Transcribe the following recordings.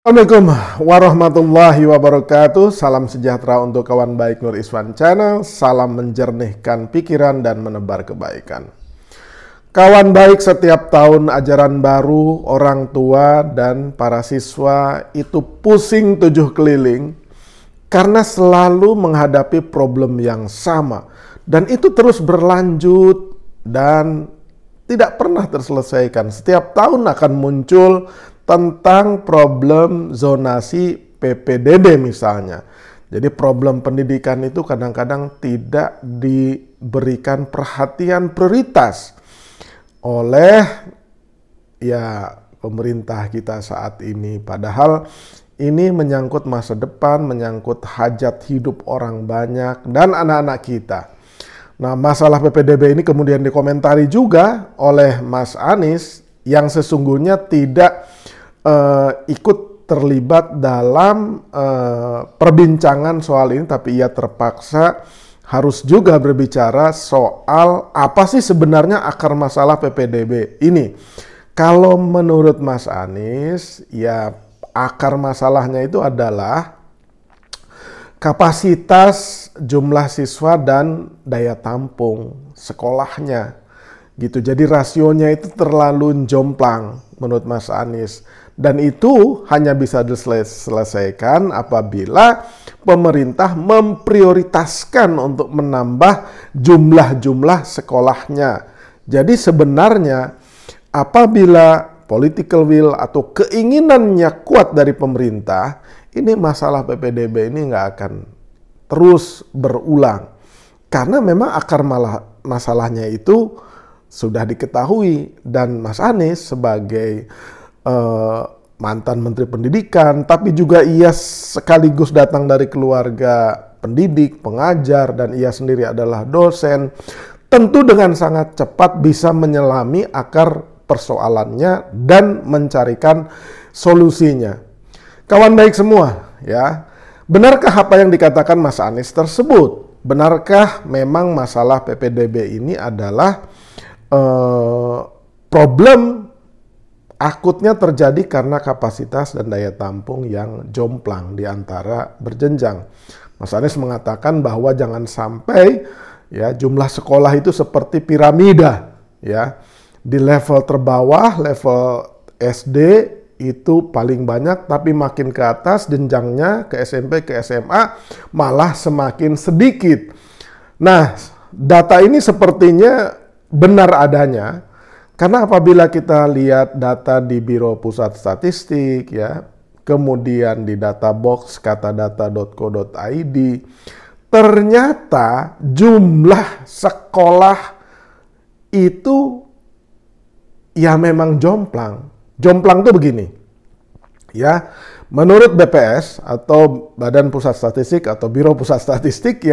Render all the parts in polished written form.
Assalamualaikum warahmatullahi wabarakatuh. Salam sejahtera untuk kawan baik Nur Iswan Channel. Salam menjernihkan pikiran dan menebar kebaikan. Kawan baik, setiap tahun ajaran baru, orang tua dan para siswa itu pusing tujuh keliling karena selalu menghadapi problem yang sama. Dan itu terus berlanjut dan tidak pernah terselesaikan. Setiap tahun akan muncul tentang problem zonasi PPDB misalnya. Jadi problem pendidikan itu kadang-kadang tidak diberikan perhatian prioritas oleh pemerintah kita saat ini. Padahal ini menyangkut masa depan, menyangkut hajat hidup orang banyak dan anak-anak kita. Nah, masalah PPDB ini kemudian dikomentari juga oleh Mas Anies yang sesungguhnya tidak ikut terlibat dalam perbincangan soal ini, tapi ia terpaksa harus juga berbicara soal apa sih sebenarnya akar masalah PPDB ini. Kalau menurut Mas Anies, ya akar masalahnya itu adalah kapasitas jumlah siswa dan daya tampung sekolahnya gitu. Jadi rasionya itu terlalu jomplang menurut Mas Anies. Dan itu hanya bisa diselesaikan apabila pemerintah memprioritaskan untuk menambah jumlah sekolahnya. Jadi sebenarnya apabila political will atau keinginannya kuat dari pemerintah, ini masalah PPDB ini nggak akan terus berulang. Karena memang akar masalahnya itu sudah diketahui, dan Mas Anies sebagai mantan Menteri Pendidikan, tapi juga ia sekaligus datang dari keluarga pendidik, pengajar, dan ia sendiri adalah dosen, tentu dengan sangat cepat bisa menyelami akar persoalannya dan mencarikan solusinya. Kawan baik semua, ya, benarkah apa yang dikatakan Mas Anies tersebut? Benarkah memang masalah PPDB ini adalah problem akutnya terjadi karena kapasitas dan daya tampung yang jomplang di antara berjenjang? Mas Anies mengatakan bahwa jangan sampai jumlah sekolah itu seperti piramida, ya. Di level terbawah, level SD itu paling banyak, tapi makin ke atas jenjangnya ke SMP, ke SMA malah semakin sedikit. Nah, data ini sepertinya benar adanya. Karena apabila kita lihat data di Biro Pusat Statistik, kemudian di databox katadata.co.id, ternyata jumlah sekolah itu memang jomplang. Jomplang itu begini, menurut BPS atau Badan Pusat Statistik atau Biro Pusat Statistik,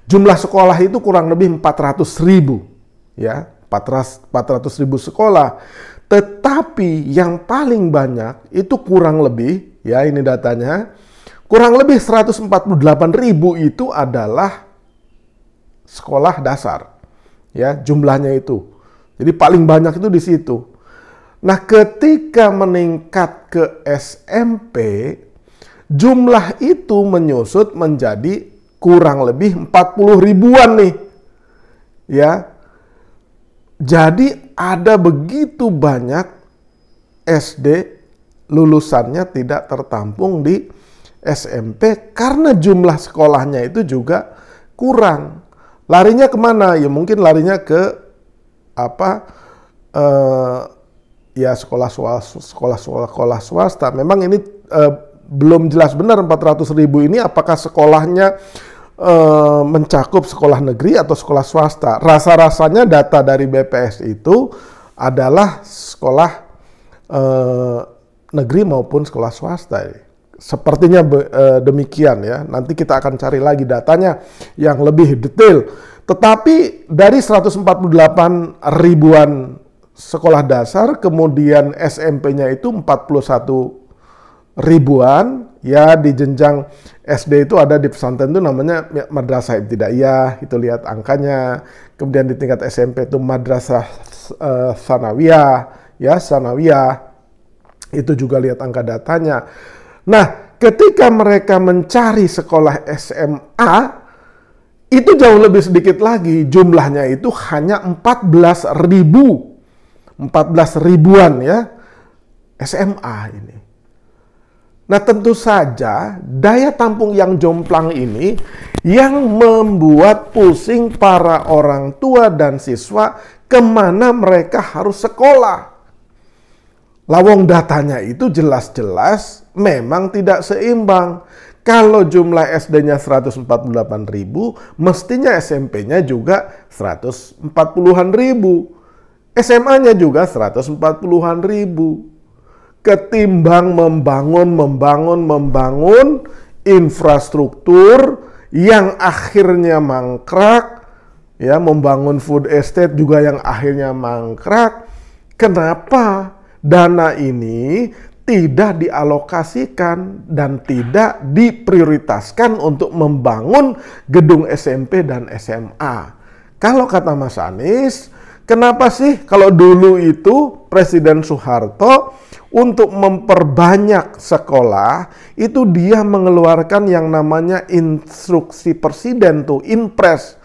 jumlah sekolah itu kurang lebih 400.000, 400.000 sekolah. Tetapi yang paling banyak itu kurang lebih, ini datanya, kurang lebih 148.000 itu adalah sekolah dasar. Jumlahnya itu. Jadi paling banyak itu di situ. Nah, ketika meningkat ke SMP, jumlah itu menyusut menjadi kurang lebih 40.000-an nih. Jadi ada begitu banyak SD lulusannya tidak tertampung di SMP karena jumlah sekolahnya itu juga kurang. Larinya kemana? Ya mungkin larinya ke sekolah swasta. Memang ini belum jelas benar 400.000 ini apakah sekolahnya mencakup sekolah negeri atau sekolah swasta. Rasa-rasanya data dari BPS itu adalah sekolah negeri maupun sekolah swasta. Sepertinya demikian, ya. Nanti kita akan cari lagi datanya yang lebih detail. Tetapi dari 148.000-an sekolah dasar, kemudian SMP-nya itu 41.000-an, di jenjang SD itu ada di pesantren itu namanya Madrasah Ibtidaiyah, itu lihat angkanya. Kemudian di tingkat SMP itu Madrasah Sanawiyah, Sanawiyah. Itu juga lihat angka datanya. Nah, ketika mereka mencari sekolah SMA, itu jauh lebih sedikit lagi. Jumlahnya itu hanya 14 ribuan ya SMA ini. Nah, tentu saja daya tampung yang jomplang ini yang membuat pusing para orang tua dan siswa kemana mereka harus sekolah. Lawang datanya itu jelas-jelas memang tidak seimbang. Kalau jumlah SD-nya 148.000, mestinya SMP-nya juga 140-an ribu. SMA-nya juga 140-an ribu. Ketimbang membangun infrastruktur yang akhirnya mangkrak, ya, membangun food estate juga yang akhirnya mangkrak. Kenapa dana ini tidak dialokasikan dan tidak diprioritaskan untuk membangun gedung SMP dan SMA? Kalau kata Mas Anies, kenapa sih kalau dulu itu Presiden Soeharto untuk memperbanyak sekolah, itu dia mengeluarkan yang namanya instruksi presiden tuh, Inpres.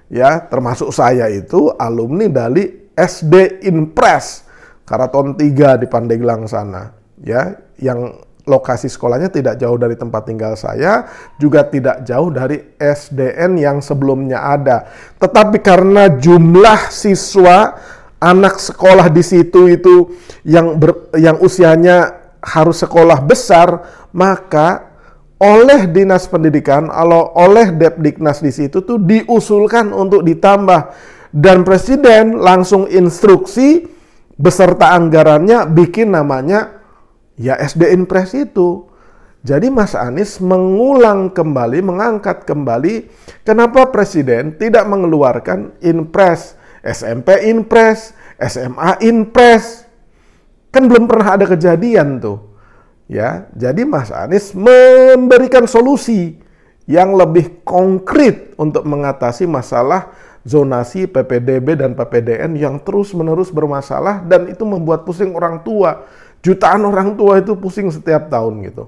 Ya, termasuk saya itu alumni dari SD Inpres, Karaton 3 di Pandeglang sana. Ya, yang lokasi sekolahnya tidak jauh dari tempat tinggal saya, juga tidak jauh dari SDN yang sebelumnya ada. Tetapi karena jumlah siswa anak sekolah di situ itu yang usianya harus sekolah besar, maka oleh Dinas Pendidikan, oleh Depdiknas di situ tuh diusulkan untuk ditambah, dan Presiden langsung instruksi beserta anggarannya bikin namanya ya SD Inpres itu. Jadi Mas Anies mengangkat kembali kenapa Presiden tidak mengeluarkan Inpres, SMP Inpres, SMA Inpres. Kan belum pernah ada kejadian tuh. Ya, jadi Mas Anies memberikan solusi yang lebih konkret untuk mengatasi masalah zonasi PPDB dan PPDN yang terus-menerus bermasalah, dan itu membuat pusing orang tua. Jutaan orang tua itu pusing setiap tahun gitu.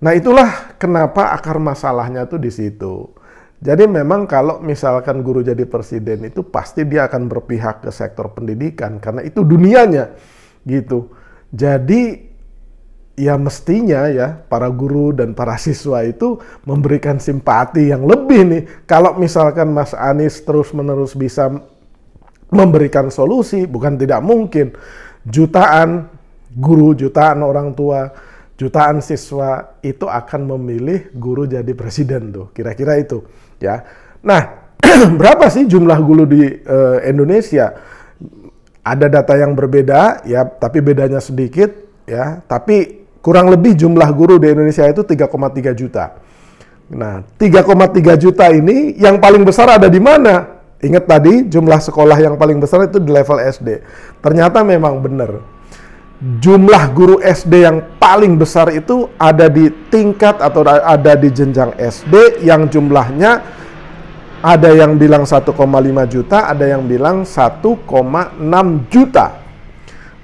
Nah, itulah kenapa akar masalahnya tuh di situ. Jadi memang kalau misalkan guru jadi presiden itu pasti dia akan berpihak ke sektor pendidikan karena itu dunianya gitu. Jadi ya mestinya ya para guru dan para siswa itu memberikan simpati yang lebih nih. Kalau misalkan Mas Anies terus-menerus bisa memberikan solusi, bukan tidak mungkin jutaan guru, jutaan orang tua, jutaan siswa itu akan memilih guru jadi presiden tuh. Kira-kira itu. Ya, nah berapa sih jumlah guru di Indonesia? Ada data yang berbeda, ya, tapi bedanya sedikit, ya. Tapi kurang lebih jumlah guru di Indonesia itu 3,3 juta. Nah, 3,3 juta ini yang paling besar ada di mana? Ingat tadi jumlah sekolah yang paling besar itu di level SD. Ternyata memang benar. Jumlah guru SD yang paling besar itu ada di tingkat atau ada di jenjang SD yang jumlahnya ada yang bilang 1,5 juta, ada yang bilang 1,6 juta.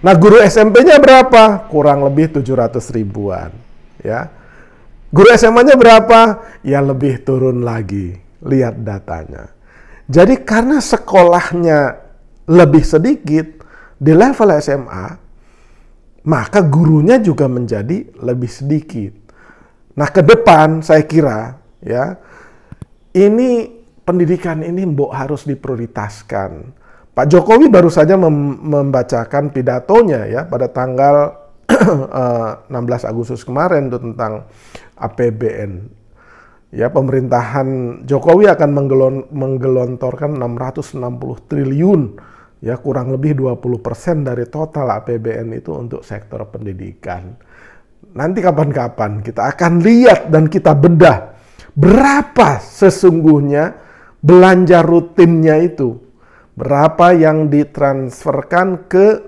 Nah, guru SMP-nya berapa? Kurang lebih 700 ribuan. Ya. Guru SMA-nya berapa? Ya lebih turun lagi. Lihat datanya. Jadi karena sekolahnya lebih sedikit di level SMA, maka gurunya juga menjadi lebih sedikit. Nah, ke depan saya kira ya, ini pendidikan ini harus diprioritaskan. Pak Jokowi baru saja membacakan pidatonya ya pada tanggal 16 Agustus kemarin tuh tentang APBN. Ya, pemerintahan Jokowi akan menggelontorkan 660 triliun. Ya, kurang lebih 20% dari total APBN itu untuk sektor pendidikan. Nanti kapan-kapan kita akan lihat dan kita bedah berapa sesungguhnya belanja rutinnya itu. Berapa yang ditransferkan ke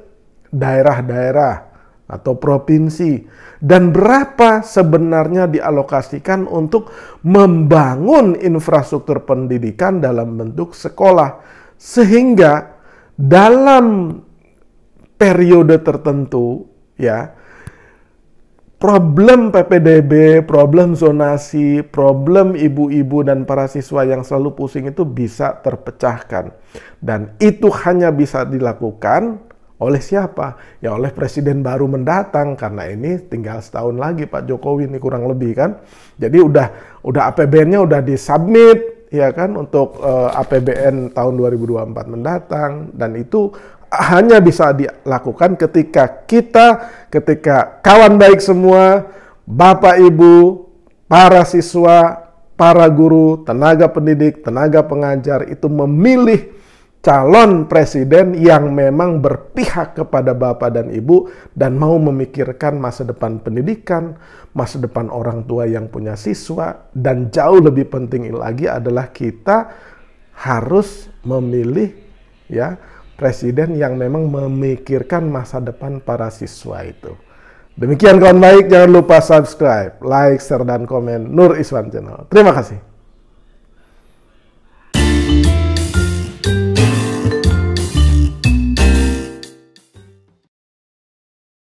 daerah-daerah atau provinsi. Dan berapa sebenarnya dialokasikan untuk membangun infrastruktur pendidikan dalam bentuk sekolah. Sehingga dalam periode tertentu ya, problem PPDB, problem zonasi, problem ibu-ibu dan para siswa yang selalu pusing itu bisa terpecahkan. Dan itu hanya bisa dilakukan oleh siapa? Ya oleh presiden baru mendatang, karena ini tinggal setahun lagi Pak Jokowi ini kurang lebih kan. Jadi udah APBN-nya udah disubmit ya kan untuk APBN tahun 2024 mendatang, dan itu hanya bisa dilakukan ketika kawan baik semua, Bapak Ibu, para siswa, para guru, tenaga pendidik, tenaga pengajar itu memilih calon presiden yang memang berpihak kepada Bapak dan Ibu dan mau memikirkan masa depan pendidikan, masa depan orang tua yang punya siswa, dan jauh lebih penting lagi adalah kita harus memilih ya presiden yang memang memikirkan masa depan para siswa itu. Demikian kawan baik, jangan lupa subscribe, like, share, dan komen Nur Iswan Channel. Terima kasih.